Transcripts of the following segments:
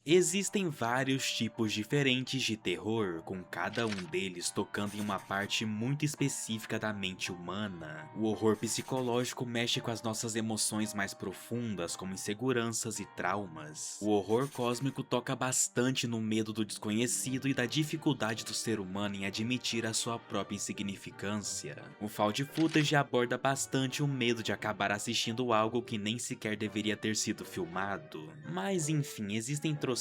Existem vários tipos diferentes de terror, com cada um deles tocando em uma parte muito específica da mente humana. O horror psicológico mexe com as nossas emoções mais profundas, como inseguranças e traumas. O horror cósmico toca bastante no medo do desconhecido e da dificuldade do ser humano em admitir a sua própria insignificância. O found footage aborda bastante o medo de acabar assistindo algo que nem sequer deveria ter sido filmado. Mas enfim, existem trocentos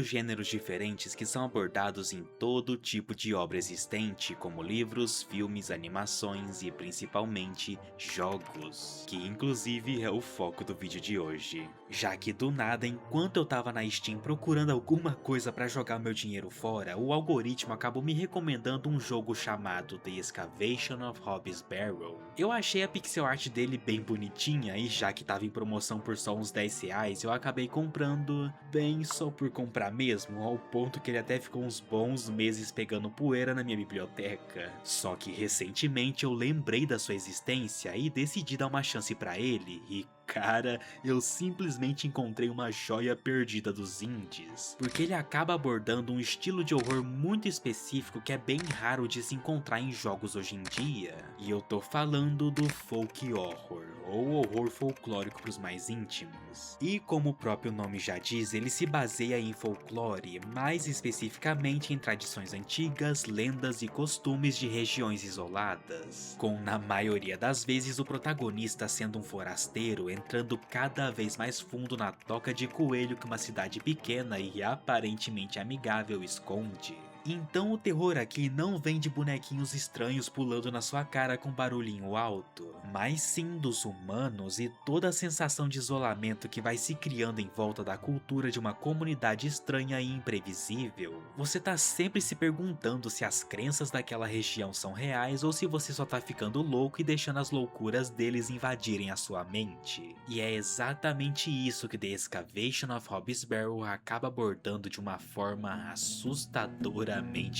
gêneros diferentes que são abordados em todo tipo de obra existente, como livros, filmes, animações e principalmente jogos, que inclusive é o foco do vídeo de hoje. Já que do nada, enquanto eu tava na Steam procurando alguma coisa pra jogar meu dinheiro fora, o algoritmo acabou me recomendando um jogo chamado The Excavation of Hobbs Barrel. Eu achei a pixel art dele bem bonitinha e já que tava em promoção por só uns R$ 10, eu acabei comprando, bem só por comprar mesmo, ao ponto que ele até ficou uns bons meses pegando poeira na minha biblioteca. Só que recentemente eu lembrei da sua existência e decidi dar uma chance pra ele e cara, eu simplesmente encontrei uma joia perdida dos indies, porque ele acaba abordando um estilo de horror muito específico que é bem raro de se encontrar em jogos hoje em dia, e eu tô falando do folk horror, ou horror folclórico para os mais íntimos. E como o próprio nome já diz, ele se baseia em folclore, mais especificamente em tradições antigas, lendas e costumes de regiões isoladas, com na maioria das vezes o protagonista sendo um forasteiro entrando cada vez mais fundo na toca de coelho que uma cidade pequena e aparentemente amigável esconde. Então o terror aqui não vem de bonequinhos estranhos pulando na sua cara com barulhinho alto, mas sim dos humanos e toda a sensação de isolamento que vai se criando em volta da cultura de uma comunidade estranha e imprevisível. Você tá sempre se perguntando se as crenças daquela região são reais ou se você só tá ficando louco e deixando as loucuras deles invadirem a sua mente. E é exatamente isso que The Excavation of Hobbs Barrel acaba abordando de uma forma assustadoramente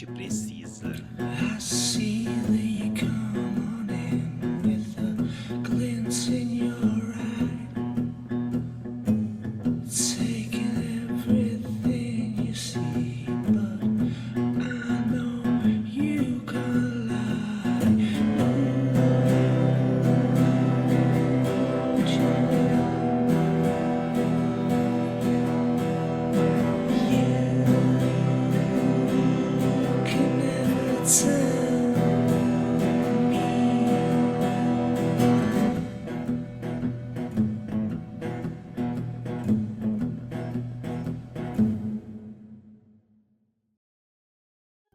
precisa. I see that you come on in with a glint in your eye, taking everything you see, but I know you can't lie. You can never tell me.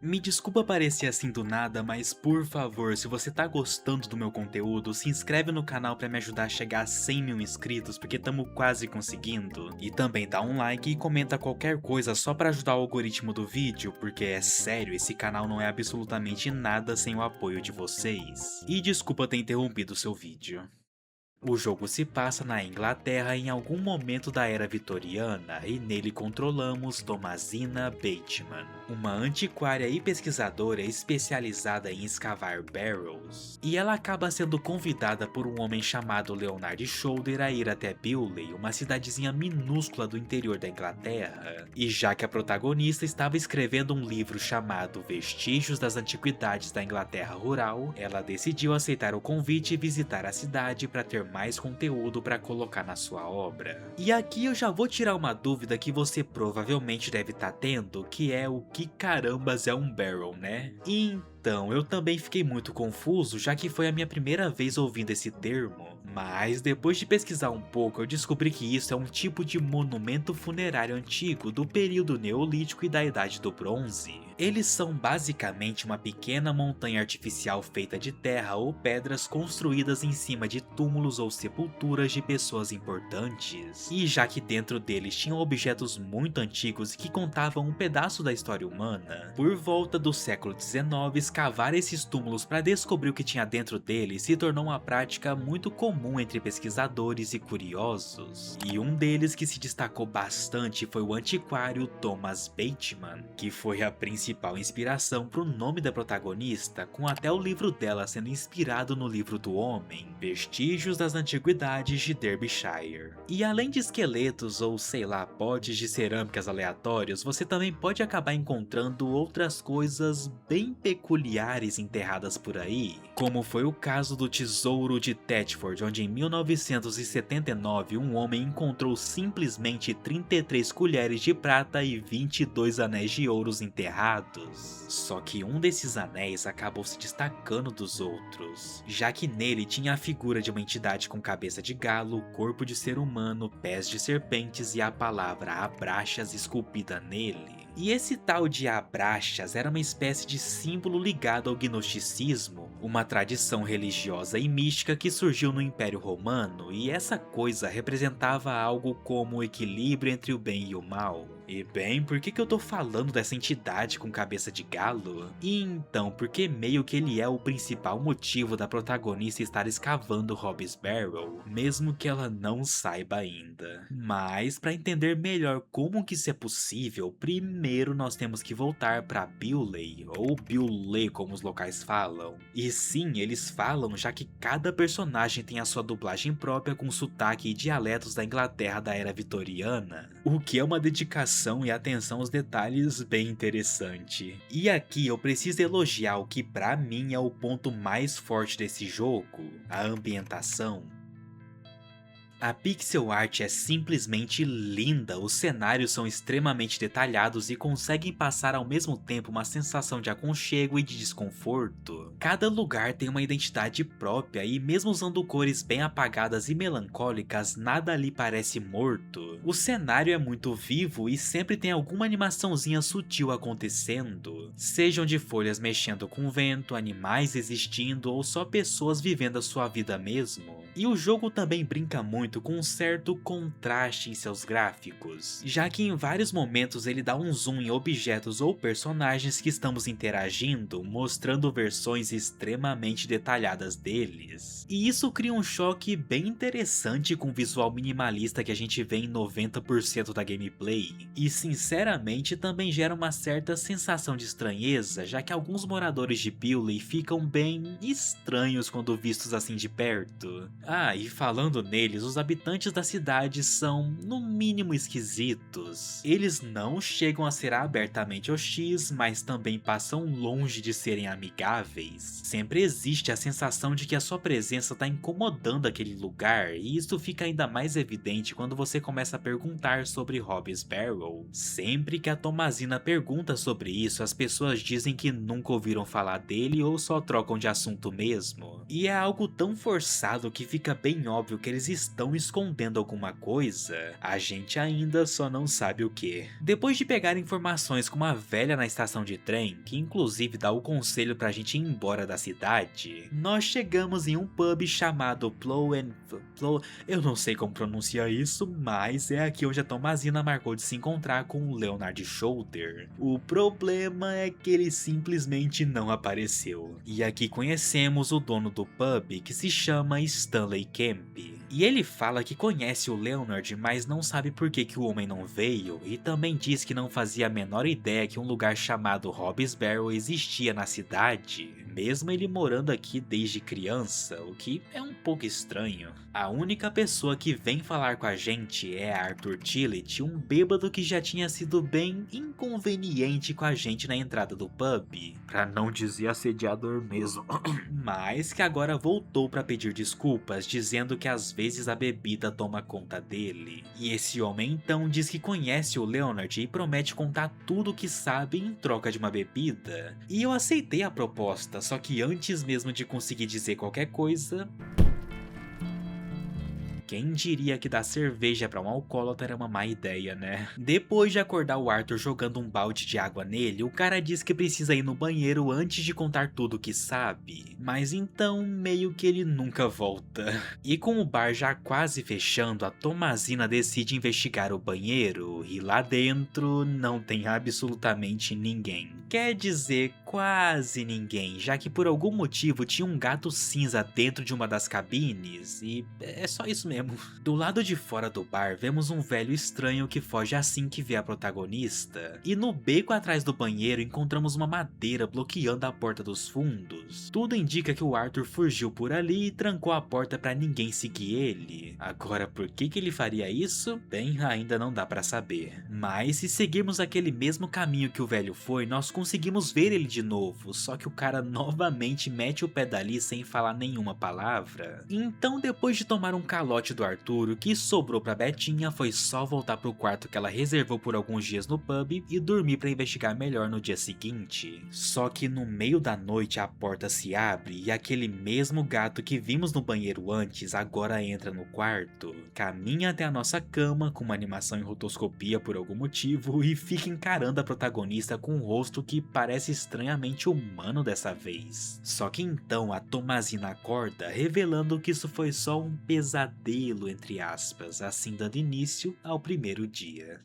Me desculpa aparecer assim do nada, mas por favor, se você tá gostando do meu conteúdo, se inscreve no canal pra me ajudar a chegar a 100 mil inscritos, porque tamo quase conseguindo. E também dá um like e comenta qualquer coisa só pra ajudar o algoritmo do vídeo, porque é sério, esse canal não é absolutamente nada sem o apoio de vocês. E desculpa ter interrompido o seu vídeo. O jogo se passa na Inglaterra em algum momento da era vitoriana e nele controlamos Thomasina Bateman, uma antiquária e pesquisadora especializada em escavar barrels. E ela acaba sendo convidada por um homem chamado Leonard Shoulder a ir até Bewley, uma cidadezinha minúscula do interior da Inglaterra. E já que a protagonista estava escrevendo um livro chamado Vestígios das Antiguidades da Inglaterra Rural, ela decidiu aceitar o convite e visitar a cidade para ter mais conteúdo para colocar na sua obra. E aqui eu já vou tirar uma dúvida que você provavelmente deve estar tendo, que é o que carambas é um barrel, né? Então, eu também fiquei muito confuso, já que foi a minha primeira vez ouvindo esse termo, mas depois de pesquisar um pouco eu descobri que isso é um tipo de monumento funerário antigo do período neolítico e da Idade do Bronze. Eles são basicamente uma pequena montanha artificial feita de terra ou pedras construídas em cima de túmulos ou sepulturas de pessoas importantes. E já que dentro deles tinham objetos muito antigos que contavam um pedaço da história humana, por volta do século XIX escavar esses túmulos para descobrir o que tinha dentro deles se tornou uma prática muito comum entre pesquisadores e curiosos. E um deles que se destacou bastante foi o antiquário Thomas Bateman, que foi a principal inspiração para o nome da protagonista, com até o livro dela sendo inspirado no livro do homem, Vestígios das Antiguidades de Derbyshire. E além de esqueletos ou sei lá, potes de cerâmicas aleatórios, você também pode acabar encontrando outras coisas bem peculiares enterradas por aí, como foi o caso do Tesouro de Thetford, onde em 1979 um homem encontrou simplesmente 33 colheres de prata e 22 anéis de ouros enterrados. Só que um desses anéis acabou se destacando dos outros, já que nele tinha a figura de uma entidade com cabeça de galo, corpo de ser humano, pés de serpentes e a palavra Abraxas esculpida nele. E esse tal de Abraxas era uma espécie de símbolo ligado ao gnosticismo, uma tradição religiosa e mística que surgiu no Império Romano, e essa coisa representava algo como o equilíbrio entre o bem e o mal. E bem, por que eu tô falando dessa entidade com cabeça de galo? E então, porque meio que ele é o principal motivo da protagonista estar escavando Hobbs Barrow, mesmo que ela não saiba ainda. Mas, para entender melhor como que isso é possível, primeiro nós temos que voltar para Bewley, ou Bewley como os locais falam. E sim, eles falam já que cada personagem tem a sua dublagem própria com sotaque e dialetos da Inglaterra da era vitoriana, o que é uma dedicação e atenção aos detalhes bem interessante. E aqui eu preciso elogiar o que pra mim é o ponto mais forte desse jogo, a ambientação. A pixel art é simplesmente linda, os cenários são extremamente detalhados e conseguem passar ao mesmo tempo uma sensação de aconchego e de desconforto. Cada lugar tem uma identidade própria e mesmo usando cores bem apagadas e melancólicas, nada ali parece morto. O cenário é muito vivo e sempre tem alguma animaçãozinha sutil acontecendo, sejam de folhas mexendo com o vento, animais existindo ou só pessoas vivendo a sua vida mesmo. E o jogo também brinca muito com um certo contraste em seus gráficos, já que em vários momentos ele dá um zoom em objetos ou personagens que estamos interagindo, mostrando versões extremamente detalhadas deles. E isso cria um choque bem interessante com o visual minimalista que a gente vê em 90% da gameplay, e sinceramente também gera uma certa sensação de estranheza, já que alguns moradores de Bewley ficam bem estranhos quando vistos assim de perto. Ah, e falando neles, os habitantes da cidade são, no mínimo, esquisitos. Eles não chegam a ser abertamente hostis, mas também passam longe de serem amigáveis. Sempre existe a sensação de que a sua presença está incomodando aquele lugar, e isso fica ainda mais evidente quando você começa a perguntar sobre Hobbs Barrow. Sempre que a Tomazina pergunta sobre isso, as pessoas dizem que nunca ouviram falar dele ou só trocam de assunto mesmo. E é algo tão forçado que fica bem óbvio que eles estão escondendo alguma coisa, a gente ainda só não sabe o que. Depois de pegar informações com uma velha na estação de trem, que inclusive dá o conselho pra gente ir embora da cidade, nós chegamos em um pub chamado eu não sei como pronunciar isso, mas é aqui onde a Tomazina marcou de se encontrar com o Leonard Shoulder. O problema é que ele simplesmente não apareceu. E aqui conhecemos o dono do pub, que se chama Stanley Kemp. E ele fala que conhece o Leonard, mas não sabe por que o homem não veio, e também diz que não fazia a menor ideia que um lugar chamado Hobbs Barrow existia na cidade, mesmo ele morando aqui desde criança, o que é um pouco estranho. A única pessoa que vem falar com a gente é Arthur Tillett, um bêbado que já tinha sido bem inconveniente com a gente na entrada do pub, pra não dizer assediador mesmo, mas que agora voltou pra pedir desculpas, dizendo que às vezes a bebida toma conta dele. E esse homem então diz que conhece o Leonard e promete contar tudo o que sabe em troca de uma bebida. E eu aceitei a proposta, só que antes mesmo de conseguir dizer qualquer coisa... Quem diria que dar cerveja pra um alcoólatra era uma má ideia, né? Depois de acordar o Arthur jogando um balde de água nele, o cara diz que precisa ir no banheiro antes de contar tudo o que sabe. Mas então, meio que ele nunca volta. E com o bar já quase fechando, a Tomazina decide investigar o banheiro, e lá dentro não tem absolutamente ninguém. Quer dizer, quase ninguém, já que por algum motivo tinha um gato cinza dentro de uma das cabines, e é só isso mesmo. Do lado de fora do bar, vemos um velho estranho que foge assim que vê a protagonista, e no beco atrás do banheiro encontramos uma madeira bloqueando a porta dos fundos. Tudo indica que o Arthur fugiu por ali e trancou a porta pra ninguém seguir ele. Agora, por que ele faria isso? Bem, ainda não dá pra saber. Mas se seguirmos aquele mesmo caminho que o velho foi, nós conseguimos ver ele de novo, só que o cara novamente mete o pé dali sem falar nenhuma palavra. Então, depois de tomar um calote do Arthur, o que sobrou pra Betinha foi só voltar pro quarto que ela reservou por alguns dias no pub e dormir pra investigar melhor no dia seguinte. Só que no meio da noite a porta se abre e aquele mesmo gato que vimos no banheiro antes agora entra no quarto, caminha até a nossa cama com uma animação em rotoscopia por algum motivo e fica encarando a protagonista com um rosto que parece estranhamente humano dessa vez. Só que então a Tomazina acorda, revelando que isso foi só um pesadelo entre aspas, assim dando início ao primeiro dia.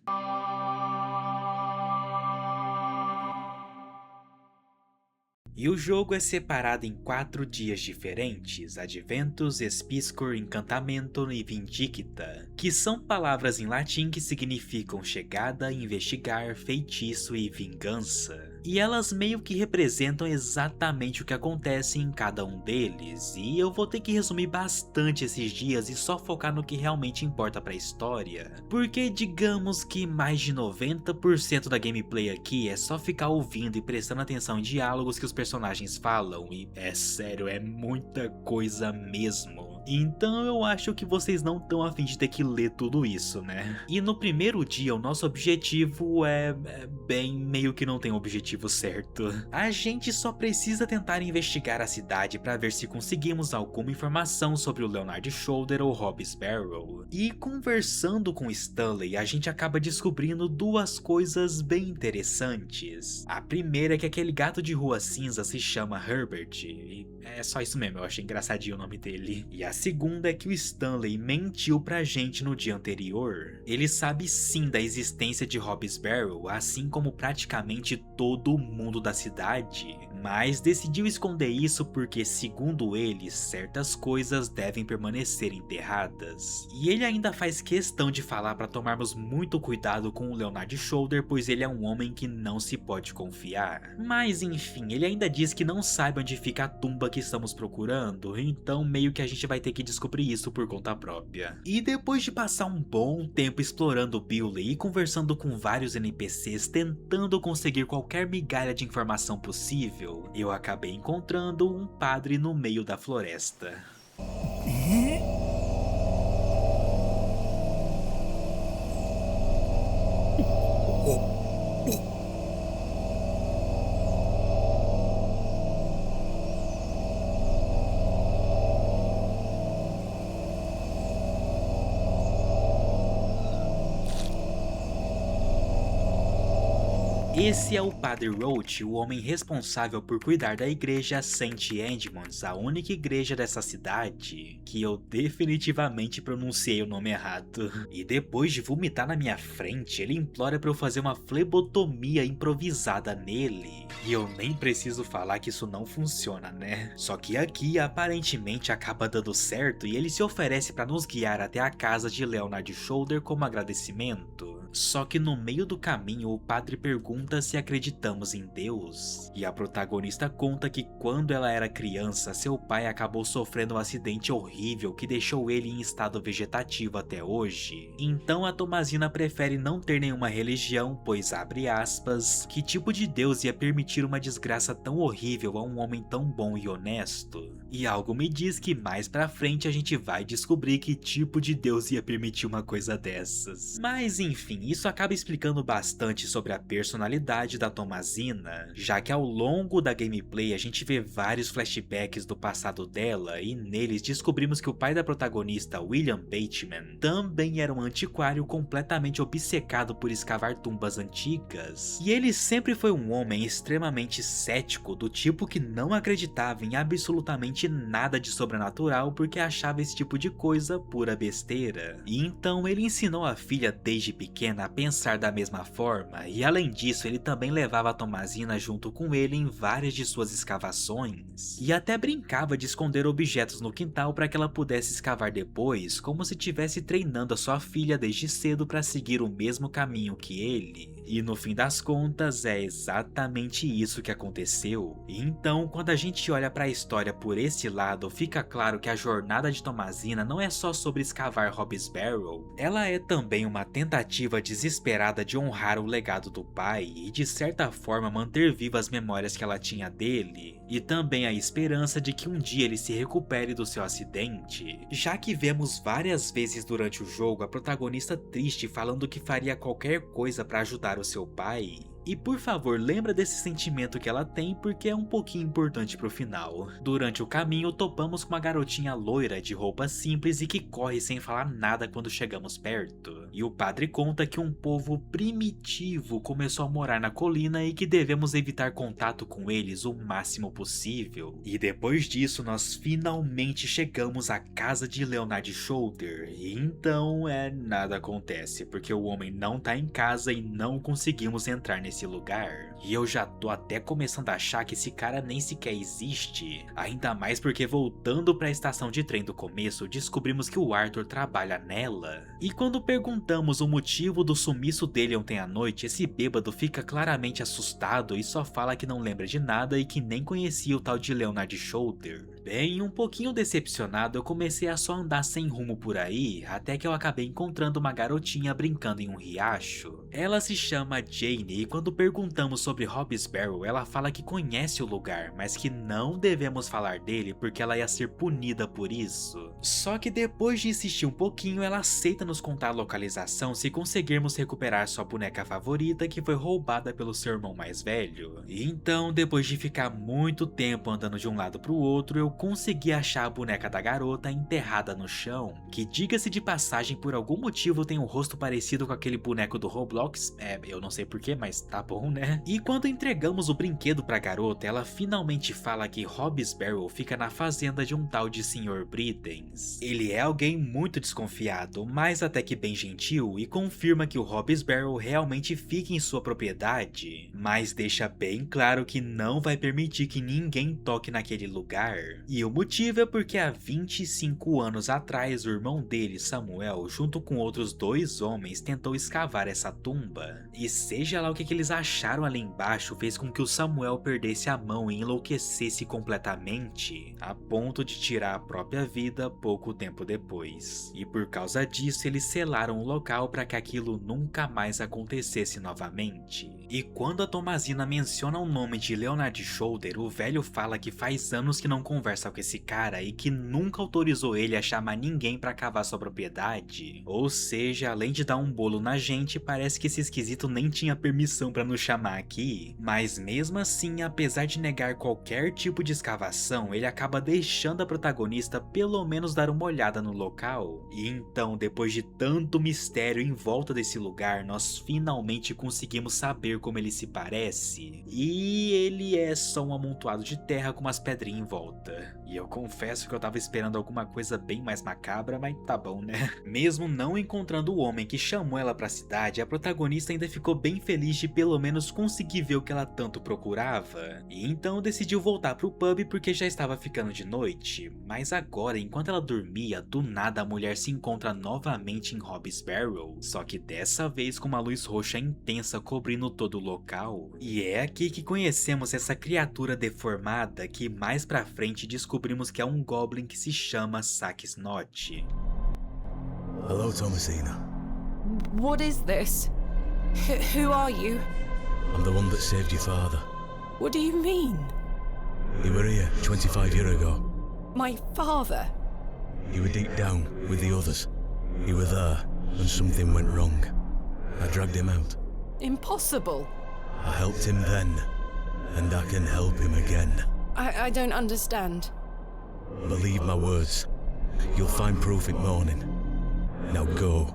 E o jogo é separado em 4 dias diferentes, Adventus, Spiscor, Encantamento e Vindicta, que são palavras em latim que significam chegada, investigar, feitiço e vingança. E elas meio que representam exatamente o que acontece em cada um deles, e eu vou ter que resumir bastante esses dias e só focar no que realmente importa pra história, porque digamos que mais de 90% da gameplay aqui é só ficar ouvindo e prestando atenção em diálogos que os personagens falam, e é sério, é muita coisa mesmo. Então eu acho que vocês não estão a fim de ter que ler tudo isso, né? E no primeiro dia o nosso objetivo é bem, meio que não tem um objetivo certo. A gente só precisa tentar investigar a cidade para ver se conseguimos alguma informação sobre o Leonard Shoulder ou Hobbs Barrow. E conversando com Stanley, a gente acaba descobrindo duas coisas bem interessantes. A primeira é que aquele gato de rua cinza se chama Herbert, e é só isso mesmo, eu achei engraçadinho o nome dele. E a segunda é que o Stanley mentiu pra gente no dia anterior. Ele sabe sim da existência de Hobbs Barrow, assim como praticamente todo mundo da cidade, mas decidiu esconder isso porque, segundo ele, certas coisas devem permanecer enterradas. E ele ainda faz questão de falar para tomarmos muito cuidado com o Leonard Shoulder, pois ele é um homem que não se pode confiar. Mas enfim, ele ainda diz que não sabe onde fica a tumba que estamos procurando, então meio que a gente vai ter que descobrir isso por conta própria. E depois de passar um bom tempo explorando Beulah e conversando com vários NPCs tentando conseguir qualquer migalha de informação possível, eu acabei encontrando um padre no meio da floresta. Esse é o Padre Roach, o homem responsável por cuidar da igreja St. Edmunds, a única igreja dessa cidade, que eu definitivamente pronunciei o nome errado. E depois de vomitar na minha frente, ele implora pra eu fazer uma flebotomia improvisada nele. E eu nem preciso falar que isso não funciona, né? Só que aqui aparentemente acaba dando certo e ele se oferece pra nos guiar até a casa de Leonard Shoulder como agradecimento. Só que no meio do caminho o padre pergunta se acreditamos em Deus, e a protagonista conta que quando ela era criança, seu pai acabou sofrendo um acidente horrível que deixou ele em estado vegetativo até hoje. Então a Tomazina prefere não ter nenhuma religião, pois abre aspas, que tipo de Deus ia permitir uma desgraça tão horrível a um homem tão bom e honesto? E algo me diz que mais pra frente a gente vai descobrir que tipo de Deus ia permitir uma coisa dessas. Mas enfim, isso acaba explicando bastante sobre a personalidade da Tomazina, já que ao longo da gameplay a gente vê vários flashbacks do passado dela e neles descobrimos que o pai da protagonista, William Bateman, também era um antiquário completamente obcecado por escavar tumbas antigas. E ele sempre foi um homem extremamente cético, do tipo que não acreditava em absolutamente nada de sobrenatural porque achava esse tipo de coisa pura besteira. E então ele ensinou a filha desde pequena a pensar da mesma forma, e além disso ele também levava a Tomazina junto com ele em várias de suas escavações, e até brincava de esconder objetos no quintal para que ela pudesse escavar depois, como se estivesse treinando a sua filha desde cedo para seguir o mesmo caminho que ele. E no fim das contas é exatamente isso que aconteceu. Então, quando a gente olha para a história por esse lado, fica claro que a jornada de Tomazina não é só sobre escavar Hobbs Barrow, ela é também uma tentativa desesperada de honrar o legado do pai e de certa forma manter vivas as memórias que ela tinha dele, e também a esperança de que um dia ele se recupere do seu acidente, já que vemos várias vezes durante o jogo a protagonista triste falando que faria qualquer coisa para ajudar o seu pai. E por favor, lembra desse sentimento que ela tem porque é um pouquinho importante pro final. Durante o caminho, topamos com uma garotinha loira de roupa simples e que corre sem falar nada quando chegamos perto. E o padre conta que um povo primitivo começou a morar na colina e que devemos evitar contato com eles o máximo possível. E depois disso, nós finalmente chegamos à casa de Leonard Shoulder. E então, nada acontece, porque o homem não tá em casa e não conseguimos entrar nesse lugar. E eu já tô até começando a achar que esse cara nem sequer existe. Ainda mais porque voltando para a estação de trem do começo, descobrimos que o Arthur trabalha nela. E quando perguntamos o motivo do sumiço dele ontem à noite, esse bêbado fica claramente assustado e só fala que não lembra de nada e que nem conhecia o tal de Leonard Shoulder. Bem, um pouquinho decepcionado, eu comecei a só andar sem rumo por aí, até que eu acabei encontrando uma garotinha brincando em um riacho. Ela se chama Jane e quando perguntamos sobre Hobbs Barrow, ela fala que conhece o lugar, mas que não devemos falar dele porque ela ia ser punida por isso. Só que depois de insistir um pouquinho, ela aceita nos contar a localização se conseguirmos recuperar sua boneca favorita que foi roubada pelo seu irmão mais velho. E então, depois de ficar muito tempo andando de um lado pro outro, eu consegui achar a boneca da garota enterrada no chão, que diga-se de passagem por algum motivo tem um rosto parecido com aquele boneco do Roblox, eu não sei porquê, mas tá bom, né? E quando entregamos o brinquedo pra garota, ela finalmente fala que Hobbs Barrow fica na fazenda de um tal de Sr. Bridens. Ele é alguém muito desconfiado, mas até que bem gentil, e confirma que o Hobbs Barrow realmente fica em sua propriedade, mas deixa bem claro que não vai permitir que ninguém toque naquele lugar. E o motivo é porque há 25 anos atrás o irmão dele, Samuel, junto com outros 2 homens, tentou escavar essa tumba. E seja lá o que eles acharam ali embaixo, fez com que o Samuel perdesse a mão e enlouquecesse completamente, a ponto de tirar a própria vida pouco tempo depois. E por causa disso eles selaram o local para que aquilo nunca mais acontecesse novamente. E quando a Tomazina menciona o nome de Leonard Shoulder, o velho fala que faz anos que não conversa com esse cara e que nunca autorizou ele a chamar ninguém pra cavar sua propriedade. Ou seja, além de dar um bolo na gente, parece que esse esquisito nem tinha permissão pra nos chamar aqui. Mas mesmo assim, apesar de negar qualquer tipo de escavação, ele acaba deixando a protagonista pelo menos dar uma olhada no local. E então, depois de tanto mistério em volta desse lugar, nós finalmente conseguimos saber como ele se parece. E ele é só um amontoado de terra com umas pedrinhas em volta. E eu confesso que eu tava esperando alguma coisa bem mais macabra, mas tá bom, né? Mesmo não encontrando o homem que chamou ela pra cidade, a protagonista ainda ficou bem feliz de pelo menos conseguir ver o que ela tanto procurava. E então decidiu voltar pro pub porque já estava ficando de noite. Mas agora, enquanto ela dormia, do nada a mulher se encontra novamente em Hobbs Barrow, só que dessa vez com uma luz roxa intensa cobrindo todo o local. E é aqui que conhecemos essa criatura deformada que mais pra frente descobrimos que é um goblin que se chama Sakisnot. Hello, Thomasina. What is this? Who are you? I'm the one that saved your father. What do you mean? You were here 25 years ago. My father? You were deep down with the others. You were there, and something went wrong. I dragged him out. Impossible. I helped him then, and I can help him again. I don't understand. Believe my words. You'll find proof in morning. Now go.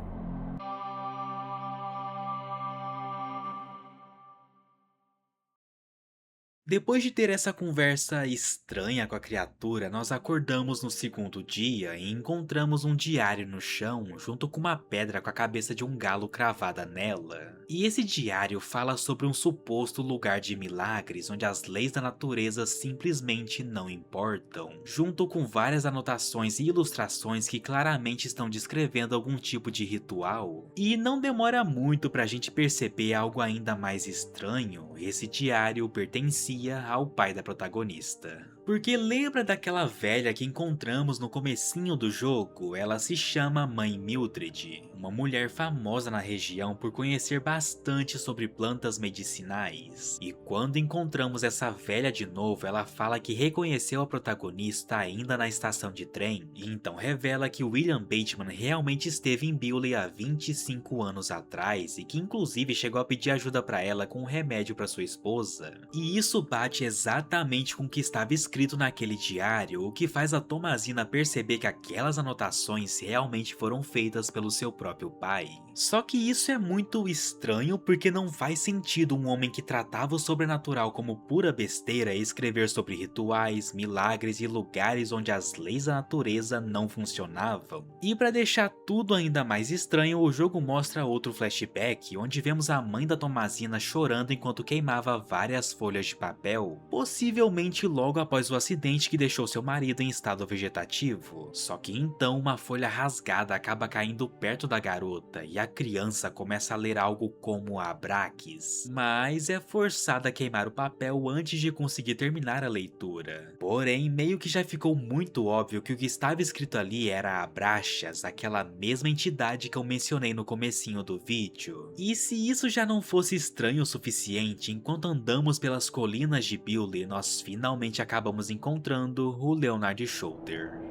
Depois de ter essa conversa estranha com a criatura, nós acordamos no segundo dia e encontramos um diário no chão, junto com uma pedra com a cabeça de um galo cravada nela. E esse diário fala sobre um suposto lugar de milagres onde as leis da natureza simplesmente não importam, junto com várias anotações e ilustrações que claramente estão descrevendo algum tipo de ritual. E não demora muito pra gente perceber algo ainda mais estranho: esse diário pertencia ao pai da protagonista. Porque lembra daquela velha que encontramos no comecinho do jogo? Ela se chama Mãe Mildred, uma mulher famosa na região por conhecer bastante sobre plantas medicinais. E quando encontramos essa velha de novo, ela fala que reconheceu a protagonista ainda na estação de trem, e então revela que William Bateman realmente esteve em Bewley há 25 anos atrás e que inclusive chegou a pedir ajuda para ela com um remédio para sua esposa. E isso bate exatamente com o que estava escrito naquele diário, o que faz a Thomasina perceber que aquelas anotações realmente foram feitas pelo seu próprio pai. Só que isso é muito estranho porque não faz sentido um homem que tratava o sobrenatural como pura besteira escrever sobre rituais, milagres e lugares onde as leis da natureza não funcionavam. E para deixar tudo ainda mais estranho, o jogo mostra outro flashback onde vemos a mãe da Thomasina chorando enquanto queimava várias folhas de papel, possivelmente logo após o acidente que deixou seu marido em estado vegetativo. Só que então uma folha rasgada acaba caindo perto da garota e a criança começa a ler algo como Abraques, mas é forçada a queimar o papel antes de conseguir terminar a leitura. Porém, meio que já ficou muito óbvio que o que estava escrito ali era Abraxas, aquela mesma entidade que eu mencionei no comecinho do vídeo. E se isso já não fosse estranho o suficiente, enquanto andamos pelas colinas de Bewley, nós finalmente acabamos encontrando o Leonard Sholter.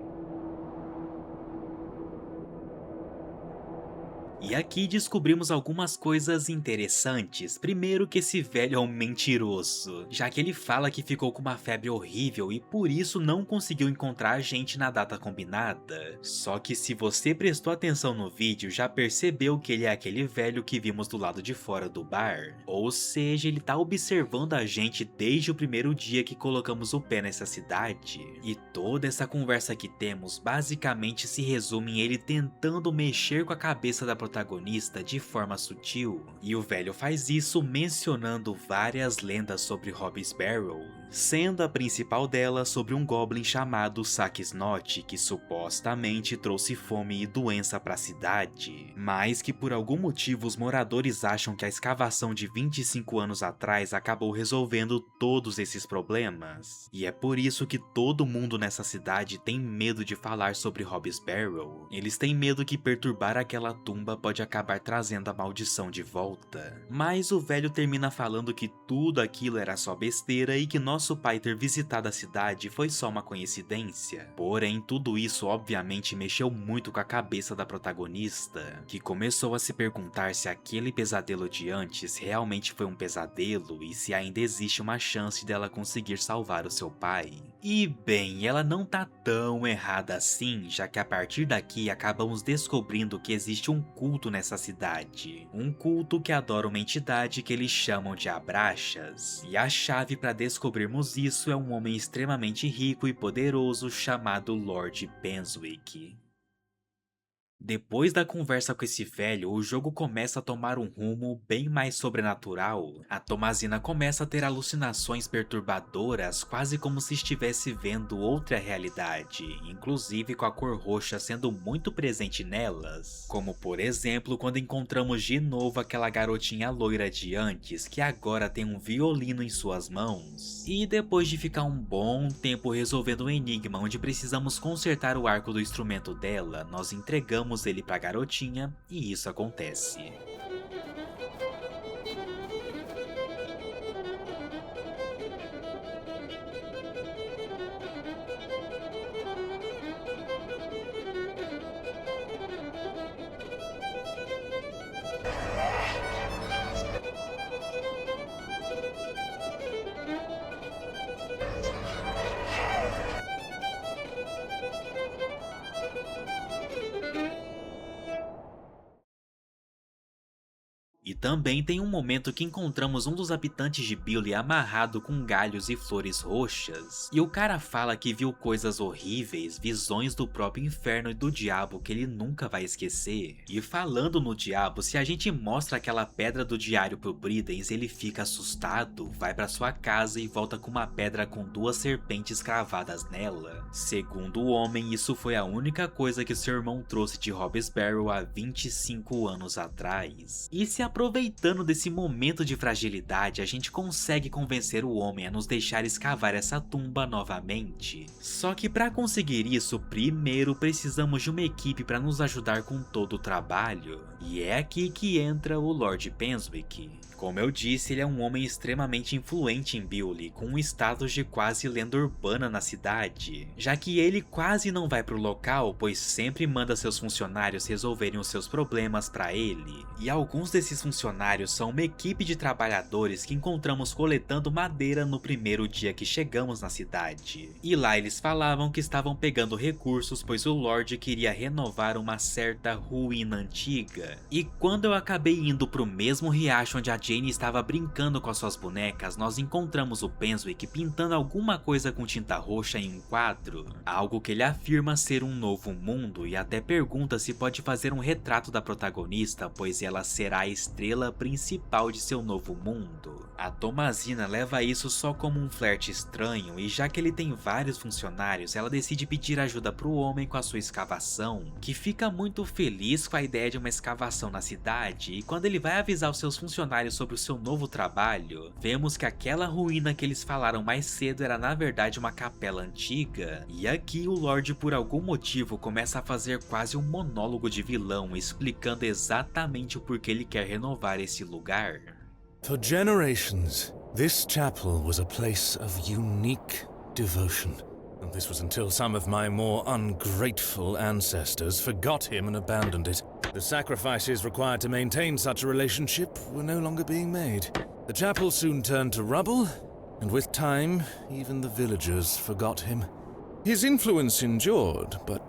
E aqui descobrimos algumas coisas interessantes. Primeiro, que esse velho é um mentiroso, já que ele fala que ficou com uma febre horrível e por isso não conseguiu encontrar a gente na data combinada. Só que se você prestou atenção no vídeo, já percebeu que ele é aquele velho que vimos do lado de fora do bar. Ou seja, ele tá observando a gente desde o primeiro dia que colocamos o pé nessa cidade. E toda essa conversa que temos basicamente se resume em ele tentando mexer com a cabeça da protagonista de forma sutil, e o velho faz isso mencionando várias lendas sobre Hobbs Barrow, sendo a principal delas sobre um goblin chamado Sakisnot, que supostamente trouxe fome e doença para a cidade, mas que por algum motivo os moradores acham que a escavação de 25 anos atrás acabou resolvendo todos esses problemas, e é por isso que todo mundo nessa cidade tem medo de falar sobre Hobbs Barrow. Eles têm medo que perturbar aquela tumba pode acabar trazendo a maldição de volta. Mas o velho termina falando que tudo aquilo era só besteira e que nosso pai ter visitado a cidade foi só uma coincidência. Porém, tudo isso obviamente mexeu muito com a cabeça da protagonista, que começou a se perguntar se aquele pesadelo de antes realmente foi um pesadelo e se ainda existe uma chance dela conseguir salvar o seu pai. E bem, ela não tá tão errada assim, já que a partir daqui acabamos descobrindo que existe um culto nessa cidade. Um culto que adora uma entidade que eles chamam de Abraxas. E a chave para descobrirmos isso é um homem extremamente rico e poderoso chamado Lord Penswick. Depois da conversa com esse velho, o jogo começa a tomar um rumo bem mais sobrenatural. A Thomasina começa a ter alucinações perturbadoras, quase como se estivesse vendo outra realidade, inclusive com a cor roxa sendo muito presente nelas. Como por exemplo, quando encontramos de novo aquela garotinha loira de antes, que agora tem um violino em suas mãos. E depois de ficar um bom tempo resolvendo um enigma onde precisamos consertar o arco do instrumento dela, nós entregamos ele pra garotinha e isso acontece. também tem um momento que encontramos um dos habitantes de Bewley amarrado com galhos e flores roxas, e o cara fala que viu coisas horríveis, visões do próprio inferno e do diabo que ele nunca vai esquecer. E falando no diabo, se a gente mostra aquela pedra do diário pro Bridens, ele fica assustado, vai pra sua casa e volta com uma pedra com 2 serpentes cravadas nela. Segundo o homem, isso foi a única coisa que seu irmão trouxe de Hobbsbarrow há 25 anos atrás. E se aproveitando desse momento de fragilidade, a gente consegue convencer o homem a nos deixar escavar essa tumba novamente. Só que para conseguir isso, primeiro precisamos de uma equipe para nos ajudar com todo o trabalho. E é aqui que entra o Lord Penswick. Como eu disse, ele é um homem extremamente influente em Bewley, com um status de quase lenda urbana na cidade, já que ele quase não vai pro local, pois sempre manda seus funcionários resolverem os seus problemas para ele. E alguns desses funcionários são uma equipe de trabalhadores que encontramos coletando madeira no primeiro dia que chegamos na cidade. E lá eles falavam que estavam pegando recursos, pois o Lorde queria renovar uma certa ruína antiga. E quando eu acabei indo pro mesmo riacho onde a Jane estava brincando com as suas bonecas, nós encontramos o Penswick pintando alguma coisa com tinta roxa em um quadro, algo que ele afirma ser um novo mundo, e até pergunta se pode fazer um retrato da protagonista, pois ela será a estrela principal de seu novo mundo. A Thomasina leva isso só como um flerte estranho, e já que ele tem vários funcionários, ela decide pedir ajuda pro homem com a sua escavação, que fica muito feliz com a ideia de uma escavação na cidade, e quando ele vai avisar os seus funcionários sobre o seu novo trabalho, vemos que aquela ruína que eles falaram mais cedo era na verdade uma capela antiga, e aqui o Lorde por algum motivo começa a fazer quase um monólogo de vilão, explicando exatamente o porquê ele quer renovar esse lugar. For generations, this chapel was a place of unique devotion. And this was until some of my more ungrateful ancestors forgot him and abandoned it. The sacrifices required to maintain such a relationship were no longer being made. The chapel soon turned to rubble, and with time, even the villagers forgot him. His influence endured, but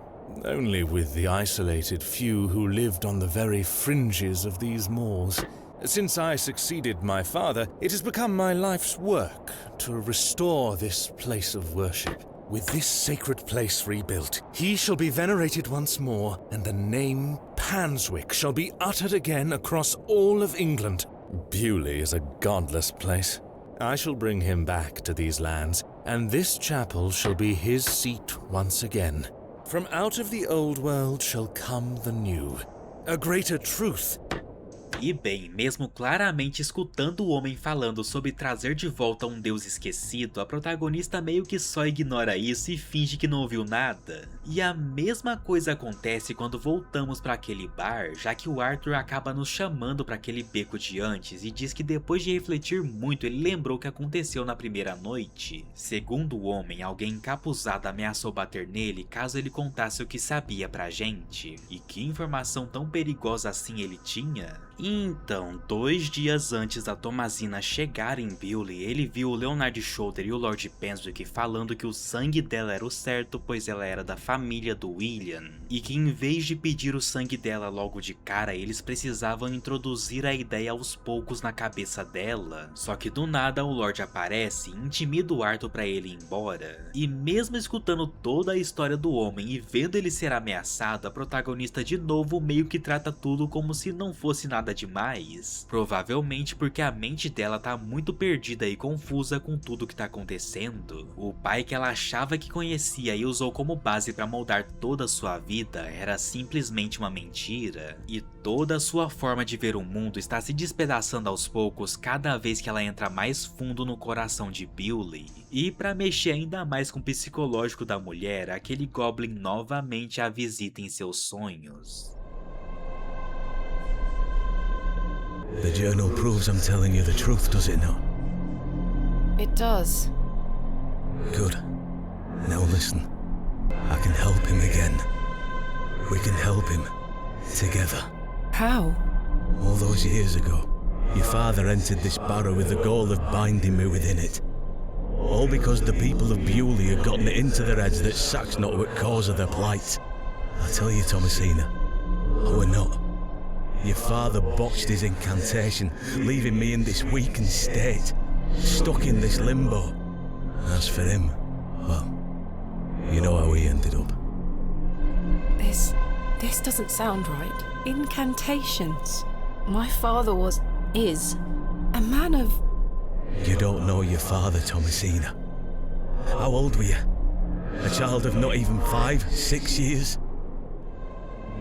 only with the isolated few who lived on the very fringes of these moors. Since I succeeded my father, it has become my life's work to restore this place of worship. With this sacred place rebuilt, he shall be venerated once more, and the name Penswick shall be uttered again across all of England. Bewley is a godless place. I shall bring him back to these lands, and this chapel shall be his seat once again. From out of the old world shall come the new, a greater truth. E bem, mesmo claramente escutando o homem falando sobre trazer de volta um deus esquecido, a protagonista meio que só ignora isso e finge que não ouviu nada. E a mesma coisa acontece quando voltamos para aquele bar, já que o Arthur acaba nos chamando para aquele beco de antes e diz que depois de refletir muito ele lembrou o que aconteceu na primeira noite. Segundo o homem, alguém encapuzado ameaçou bater nele caso ele contasse o que sabia pra gente. E que informação tão perigosa assim ele tinha? Então, 2 dias antes da Thomasina chegar em Bewley, ele viu o Leonard Shooter e o Lord Penswick falando que o sangue dela era o certo, pois ela era da família do William, e que em vez de pedir o sangue dela logo de cara, eles precisavam introduzir a ideia aos poucos na cabeça dela. Só que do nada o Lord aparece e intimida o Arthur pra ele ir embora. E mesmo escutando toda a história do homem e vendo ele ser ameaçado, a protagonista de novo meio que trata tudo como se não fosse nada demais, provavelmente porque a mente dela tá muito perdida e confusa com tudo que tá acontecendo. O pai que ela achava que conhecia e usou como base para moldar toda a sua vida era simplesmente uma mentira, e toda a sua forma de ver o mundo está se despedaçando aos poucos cada vez que ela entra mais fundo no coração de Bewley. E para mexer ainda mais com o psicológico da mulher, aquele Goblin novamente a visita em seus sonhos. The journal proves I'm telling you the truth, does it not? It does. Good. Now listen. I can help him again. We can help him. Together. How? All those years ago, your father entered this barrow with the goal of binding me within it. All because the people of Bewley had gotten it into their heads that Saxon were cause of their plight. I tell you, Thomasina, I were not. Your father botched his incantation, leaving me in this weakened state, stuck in this limbo. As for him, well, you know how he ended up. This doesn't sound right. Incantations. My father is a man of... You don't know your father, Thomasina. How old were you? A child of not even 5, 6 years?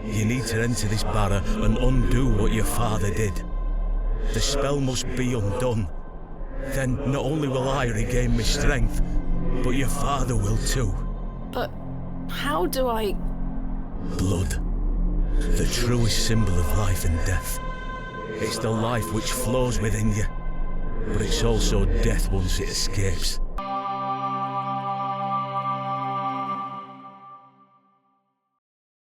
You need to enter this barrow and undo what your father did. The spell must be undone. Then not only will I regain my strength, but your father will too. But how do I... Blood. The truest symbol of life and death. It's the life which flows within you, but it's also death once it escapes.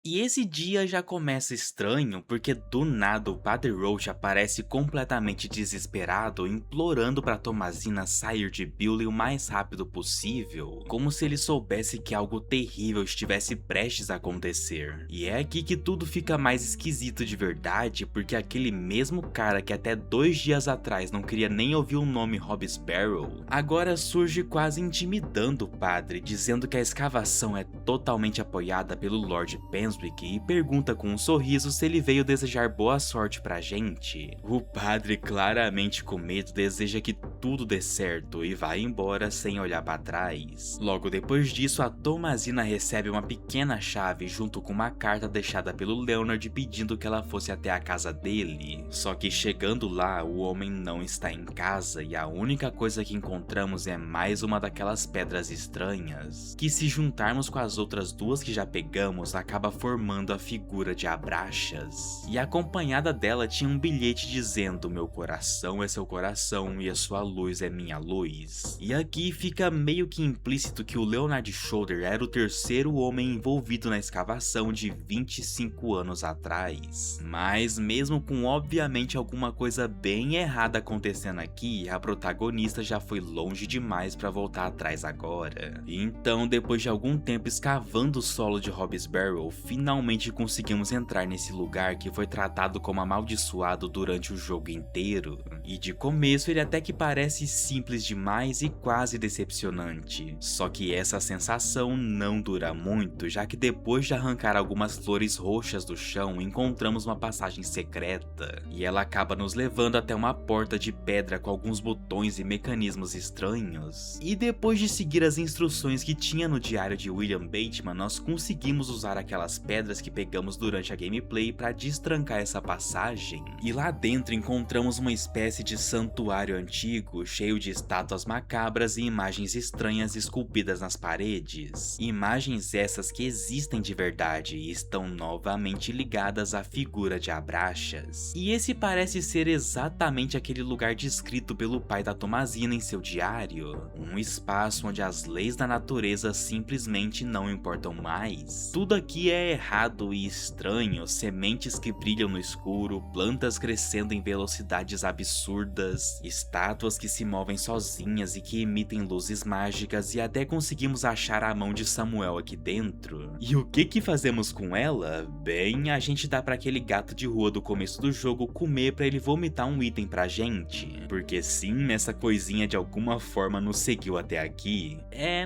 E esse dia já começa estranho porque do nada o Padre Roach aparece completamente desesperado, implorando para Thomasina sair de Billy o mais rápido possível, como se ele soubesse que algo terrível estivesse prestes a acontecer. E é aqui que tudo fica mais esquisito de verdade, porque aquele mesmo cara que até 2 dias atrás não queria nem ouvir o nome Hobbsbarrow, agora surge quase intimidando o padre, dizendo que a escavação é totalmente apoiada pelo Lord Penswick e pergunta com um sorriso se ele veio desejar boa sorte pra gente. O padre, claramente com medo, deseja que tudo dê certo e vai embora sem olhar pra trás. Logo depois disso, a Thomasina recebe uma pequena chave junto com uma carta deixada pelo Leonard pedindo que ela fosse até a casa dele. Só que chegando lá, o homem não está em casa e a única coisa que encontramos é mais uma daquelas pedras estranhas, que se juntarmos com as outras 2 que já pegamos, acaba formando a figura de Abraxas. E acompanhada dela tinha um bilhete dizendo: meu coração é seu coração e a sua luz é minha luz. E aqui fica meio que implícito que o Leonard Shoulder era o 3º homem envolvido na escavação de 25 anos atrás. Mas mesmo com obviamente alguma coisa bem errada acontecendo aqui, a protagonista já foi longe demais para voltar atrás agora. E então, depois de algum tempo escavando o solo de Hobbsbarrow, finalmente conseguimos entrar nesse lugar que foi tratado como amaldiçoado durante o jogo inteiro. E de começo ele até que parece simples demais e quase decepcionante. Só que essa sensação não dura muito, já que depois de arrancar algumas flores roxas do chão, encontramos uma passagem secreta. E ela acaba nos levando até uma porta de pedra com alguns botões e mecanismos estranhos. E depois de seguir as instruções que tinha no diário de William Bateman, nós conseguimos usar aquelas pedras que pegamos durante a gameplay para destrancar essa passagem. E lá dentro encontramos uma espécie de santuário antigo, cheio de estátuas macabras e imagens estranhas esculpidas nas paredes. Imagens essas que existem de verdade e estão novamente ligadas à figura de Abraxas. E esse parece ser exatamente aquele lugar descrito pelo pai da Thomasina em seu diário. Um espaço onde as leis da natureza simplesmente não importam mais. Tudo aqui é errado e estranho, sementes que brilham no escuro, plantas crescendo em velocidades absurdas, estátuas que se movem sozinhas e que emitem luzes mágicas, e até conseguimos achar a mão de Samuel aqui dentro. E o que fazemos com ela? Bem, a gente dá pra aquele gato de rua do começo do jogo comer pra ele vomitar um item pra gente. Porque sim, essa coisinha de alguma forma nos seguiu até aqui.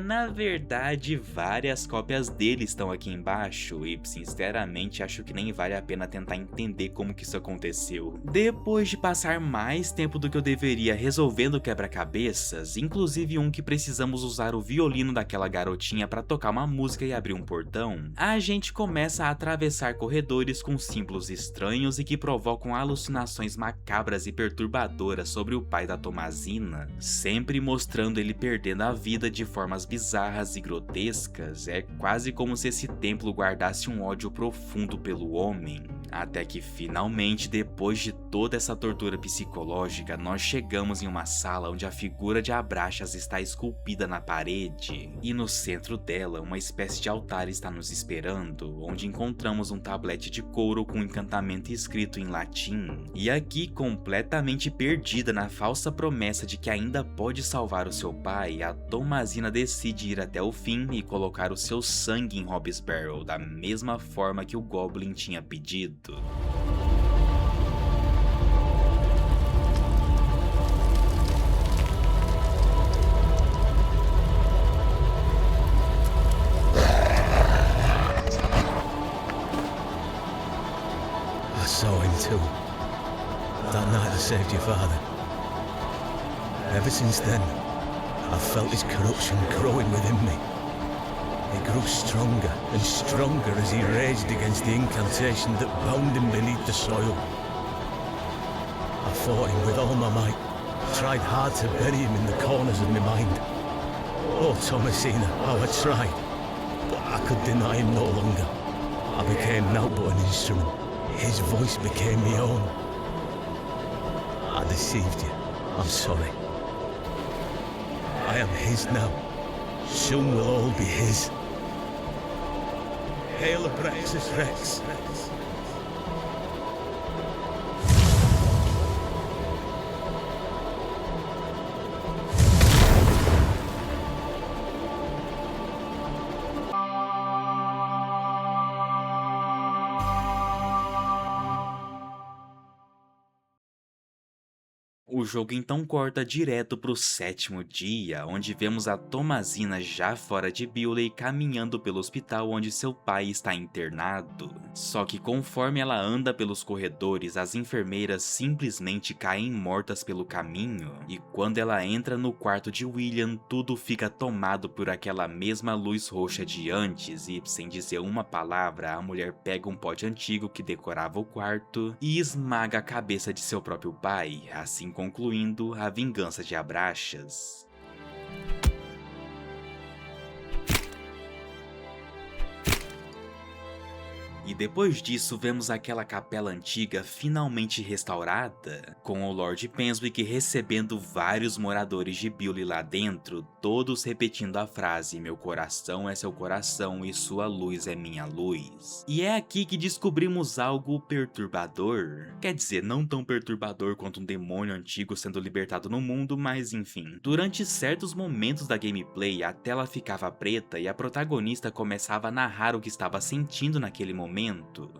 Na verdade, várias cópias dele estão aqui embaixo e sinceramente acho que nem vale a pena tentar entender como que isso aconteceu. Depois de passar mais tempo do que eu deveria resolvendo quebra-cabeças, inclusive um que precisamos usar o violino daquela garotinha pra tocar uma música e abrir um portão, a gente começa a atravessar corredores com símbolos estranhos e que provocam alucinações macabras e perturbadoras sobre o pai da Thomasina, sempre mostrando ele perdendo a vida de formas bizarras e grotescas. É quase como se esse templo guardasse um ódio profundo pelo homem. Até que finalmente, depois de toda essa tortura psicológica, nós chegamos em uma sala onde a figura de Abraxas está esculpida na parede. E no centro dela, uma espécie de altar está nos esperando, onde encontramos um tablete de couro com um encantamento escrito em latim. E aqui, completamente perdida na falsa promessa de que ainda pode salvar o seu pai, a Thomasina decide ir até o fim e colocar o seu sangue em Hobbsbarrow, da mesma forma que o Goblin tinha pedido. saved your father. Ever since then, I've felt his corruption growing within me. It grew stronger and stronger as he raged against the incantation that bound him beneath the soil. I fought him with all my might, tried hard to bury him in the corners of my mind. Oh, Thomasina, how I tried, but I could deny him no longer. I became naught but an instrument. His voice became my own. I deceived you. I'm sorry. I am his now. Soon we'll all be his. Hail Abraxas Rex. O jogo então corta direto pro 7º dia, onde vemos a Thomasina já fora de Bewley caminhando pelo hospital onde seu pai está internado. Só que conforme ela anda pelos corredores, as enfermeiras simplesmente caem mortas pelo caminho, e quando ela entra no quarto de William, tudo fica tomado por aquela mesma luz roxa de antes, e sem dizer uma palavra, a mulher pega um pote antigo que decorava o quarto e esmaga a cabeça de seu próprio pai, assim concluindo a vingança de Abraxas. E depois disso vemos aquela capela antiga finalmente restaurada, com o Lord Penswick recebendo vários moradores de Bewley lá dentro, todos repetindo a frase "meu coração é seu coração e sua luz é minha luz". E é aqui que descobrimos algo perturbador. Quer dizer, não tão perturbador quanto um demônio antigo sendo libertado no mundo, mas enfim. Durante certos momentos da gameplay, a tela ficava preta e a protagonista começava a narrar o que estava sentindo naquele momento,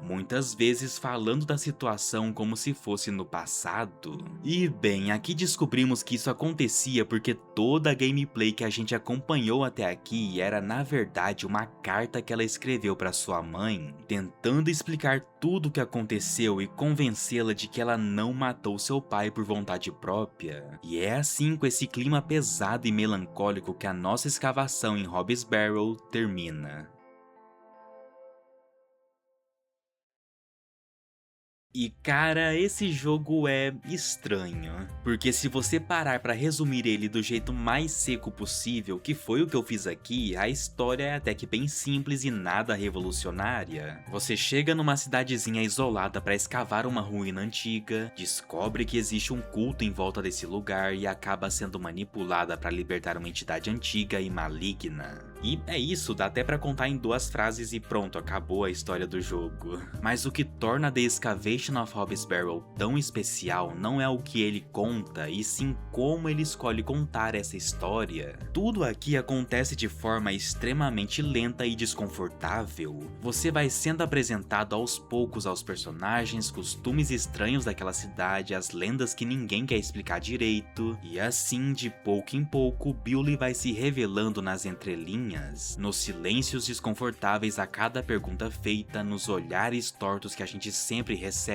muitas vezes falando da situação como se fosse no passado. E bem, aqui descobrimos que isso acontecia porque toda a gameplay que a gente acompanhou até aqui era na verdade uma carta que ela escreveu para sua mãe, tentando explicar tudo o que aconteceu e convencê-la de que ela não matou seu pai por vontade própria. E é assim, com esse clima pesado e melancólico, que a nossa escavação em Hobbs Barrow termina. E cara, esse jogo é estranho, porque se você parar pra resumir ele do jeito mais seco possível, que foi o que eu fiz aqui, a história é até que bem simples e nada revolucionária. Você chega numa cidadezinha isolada pra escavar uma ruína antiga, descobre que existe um culto em volta desse lugar e acaba sendo manipulada pra libertar uma entidade antiga e maligna. E é isso, dá até pra contar em 2 frases e pronto, acabou a história do jogo. Mas o que torna The Excavation of Hobbs Barrow tão especial não é o que ele conta, e sim como ele escolhe contar essa história. Tudo aqui acontece de forma extremamente lenta e desconfortável. Você vai sendo apresentado aos poucos aos personagens, costumes estranhos daquela cidade, as lendas que ninguém quer explicar direito, e assim, de pouco em pouco, Bewley vai se revelando nas entrelinhas, nos silêncios desconfortáveis a cada pergunta feita, nos olhares tortos que a gente sempre recebe,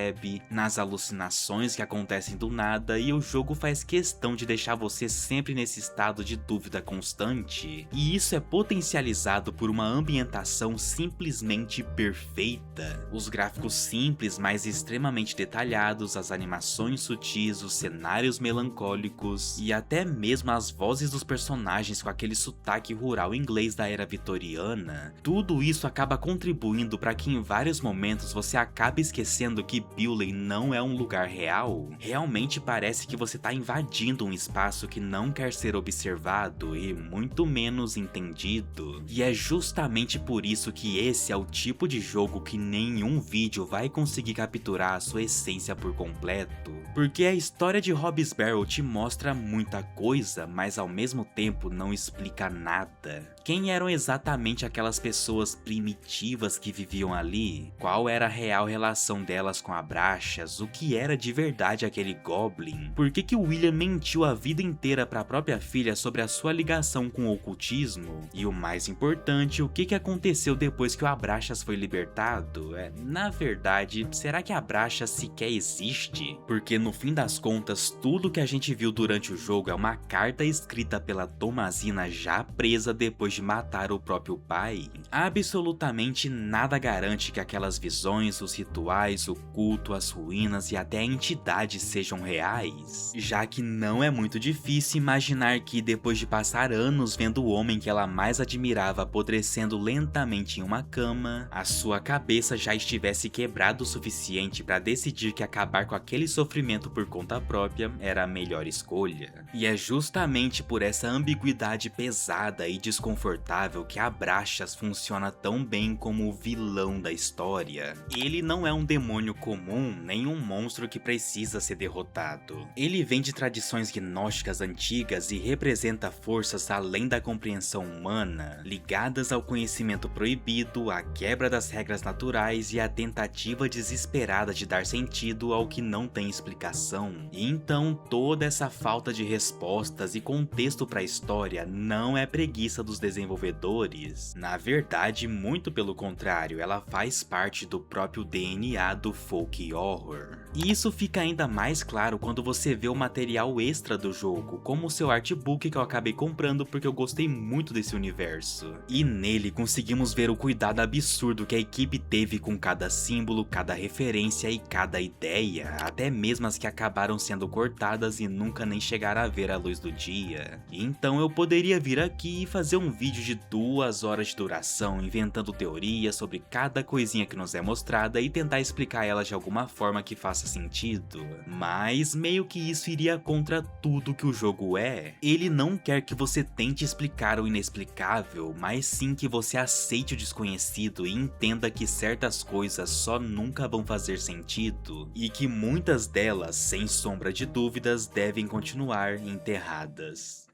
nas alucinações que acontecem do nada, e o jogo faz questão de deixar você sempre nesse estado de dúvida constante. E isso é potencializado por uma ambientação simplesmente perfeita. Os gráficos simples, mas extremamente detalhados, as animações sutis, os cenários melancólicos e até mesmo as vozes dos personagens com aquele sotaque rural inglês da era vitoriana, tudo isso acaba contribuindo para que em vários momentos você acabe esquecendo que Bewley não é um lugar real. Realmente parece que você está invadindo um espaço que não quer ser observado e muito menos entendido. E é justamente por isso que esse é o tipo de jogo que nenhum vídeo vai conseguir capturar a sua essência por completo. Porque a história de Hobbs Barrow te mostra muita coisa, mas ao mesmo tempo não explica nada. Quem Quem eram exatamente aquelas pessoas primitivas que viviam ali? Qual era a real relação delas com Abraxas? O que era de verdade aquele Goblin? Por que o William mentiu a vida inteira para a própria filha sobre a sua ligação com o ocultismo? E o mais importante, o que aconteceu depois que o Abraxas foi libertado? Na verdade, será que Abraxas sequer existe? Porque no fim das contas, tudo que a gente viu durante o jogo é uma carta escrita pela Tomazina já presa depois de matar o próprio pai. Absolutamente nada garante que aquelas visões, os rituais, o culto, as ruínas e até a entidade sejam reais, já que não é muito difícil imaginar que depois de passar anos vendo o homem que ela mais admirava apodrecendo lentamente em uma cama, a sua cabeça já estivesse quebrada o suficiente para decidir que acabar com aquele sofrimento por conta própria era a melhor escolha. E é justamente por essa ambiguidade pesada e desconfortável que Abraxas funciona tão bem como o vilão da história. Ele não é um demônio comum, nem um monstro que precisa ser derrotado. Ele vem de tradições gnósticas antigas e representa forças além da compreensão humana, ligadas ao conhecimento proibido, à quebra das regras naturais e à tentativa desesperada de dar sentido ao que não tem explicação. E então toda essa falta de respostas e contexto para a história não é preguiça dos desenvolvedores. Na verdade, muito pelo contrário, ela faz parte do próprio DNA do folk horror. E isso fica ainda mais claro quando você vê o material extra do jogo, como o seu artbook que eu acabei comprando porque eu gostei muito desse universo. E nele conseguimos ver o cuidado absurdo que a equipe teve com cada símbolo, cada referência e cada ideia, até mesmo as que acabaram sendo cortadas e nunca nem chegaram a ver a luz do dia. Então eu poderia vir aqui e fazer um vídeo de 2 horas de duração inventando teorias sobre cada coisinha que nos é mostrada e tentar explicar elas de alguma forma que faça sentido, mas meio que isso iria contra tudo que o jogo é. Ele não quer que você tente explicar o inexplicável, mas sim que você aceite o desconhecido e entenda que certas coisas só nunca vão fazer sentido, e que muitas delas, sem sombra de dúvidas, devem continuar enterradas.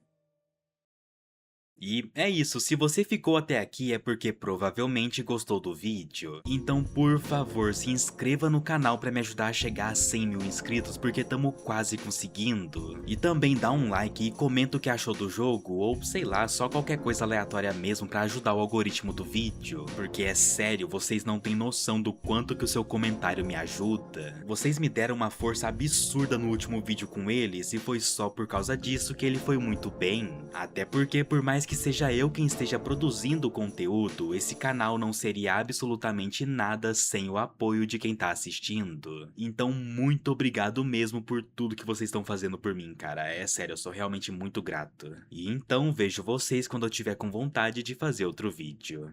E é isso, se você ficou até aqui é porque provavelmente gostou do vídeo. Então por favor, se inscreva no canal pra me ajudar a chegar a 100 mil inscritos, porque tamo quase conseguindo. E também dá um like e comenta o que achou do jogo, ou sei lá, só qualquer coisa aleatória mesmo pra ajudar o algoritmo do vídeo. Porque é sério, vocês não têm noção do quanto que o seu comentário me ajuda. Vocês me deram uma força absurda no último vídeo com eles, e foi só por causa disso que ele foi muito bem. Até porque por mais que seja eu quem esteja produzindo o conteúdo, esse canal não seria absolutamente nada sem o apoio de quem tá assistindo. Então muito obrigado mesmo por tudo que vocês estão fazendo por mim, cara. É sério, eu sou realmente muito grato. E então vejo vocês quando eu tiver com vontade de fazer outro vídeo.